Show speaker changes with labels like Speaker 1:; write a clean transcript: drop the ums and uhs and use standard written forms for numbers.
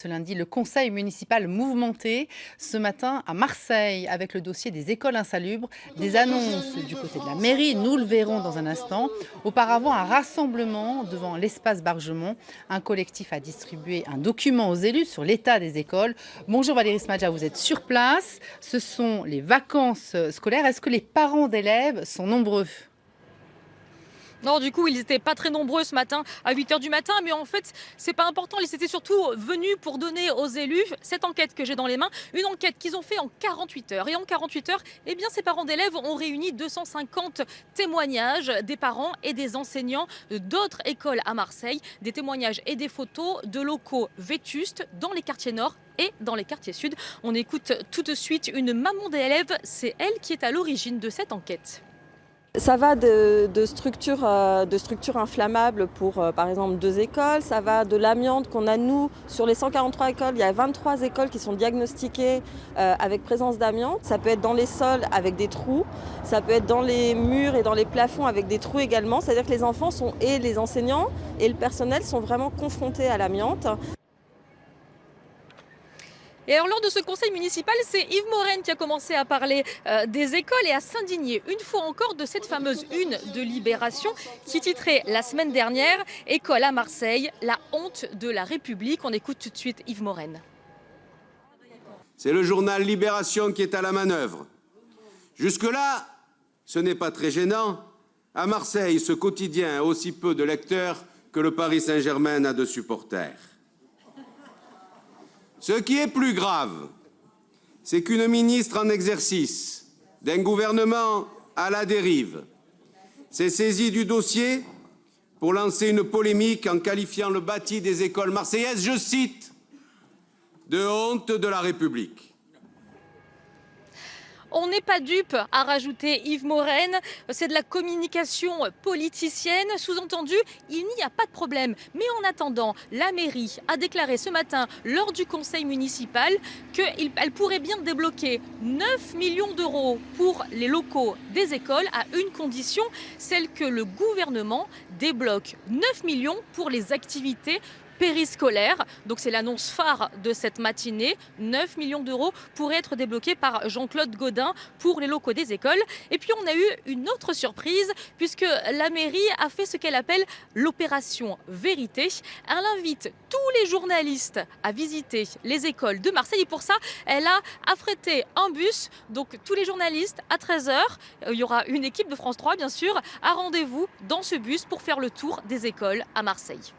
Speaker 1: Ce lundi, le conseil municipal mouvementé ce matin à Marseille avec le dossier des écoles insalubres, des annonces du côté de la mairie, nous le verrons dans un instant. Auparavant, un rassemblement devant l'espace Bargemont. Un collectif a distribué un document aux élus sur l'état des écoles. Bonjour Valérie Smadja, vous êtes sur place. Ce sont les vacances scolaires. Est-ce que les parents d'élèves sont nombreux ?
Speaker 2: Non, du coup, ils n'étaient pas très nombreux ce matin à 8 h du matin, mais en fait, c'est pas important. Ils étaient surtout venus pour donner aux élus cette enquête que j'ai dans les mains, une enquête qu'ils ont fait en 48 heures. Et en 48 heures, eh bien, ces parents d'élèves ont réuni 250 témoignages des parents et des enseignants d'autres écoles à Marseille, des témoignages et des photos de locaux vétustes dans les quartiers nord et dans les quartiers sud. On écoute tout de suite une maman d'élèves, c'est elle qui est à l'origine de cette enquête.
Speaker 3: Ça va de structures inflammables pour, par exemple, 2 écoles. Ça va de l'amiante qu'on a, nous, sur les 143 écoles. Il y a 23 écoles qui sont diagnostiquées avec présence d'amiante. Ça peut être dans les sols avec des trous. Ça peut être dans les murs et dans les plafonds avec des trous également. C'est-à-dire que les enfants et les enseignants et le personnel sont vraiment confrontés à l'amiante.
Speaker 2: Et alors lors de ce conseil municipal, c'est Yves Morenne qui a commencé à parler des écoles et à s'indigner une fois encore de cette fameuse une de Libération qui titrait la semaine dernière « École à Marseille, la honte de la République ». On écoute tout de suite Yves Morenne.
Speaker 4: C'est le journal Libération qui est à la manœuvre. Jusque-là, ce n'est pas très gênant. À Marseille, ce quotidien a aussi peu de lecteurs que le Paris Saint-Germain a de supporters. Ce qui est plus grave, c'est qu'une ministre en exercice d'un gouvernement à la dérive s'est saisie du dossier pour lancer une polémique en qualifiant le bâti des écoles marseillaises, je cite, de honte de la République.
Speaker 2: On n'est pas dupe, a rajouté Yves Morenne, c'est de la communication politicienne. Sous-entendu, il n'y a pas de problème. Mais en attendant, la mairie a déclaré ce matin, lors du conseil municipal, qu'elle pourrait bien débloquer 9 millions d'euros pour les locaux des écoles à une condition, celle que le gouvernement débloque 9 millions pour les activités périscolaire. Donc c'est l'annonce phare de cette matinée. 9 millions d'euros pourraient être débloqués par Jean-Claude Gaudin pour les locaux des écoles. Et puis on a eu une autre surprise puisque la mairie a fait ce qu'elle appelle l'opération vérité. Elle invite tous les journalistes à visiter les écoles de Marseille et pour ça, elle a affrété un bus. Donc tous les journalistes à 13 h, il y aura une équipe de France 3 bien sûr, à rendez-vous dans ce bus pour faire le tour des écoles à Marseille.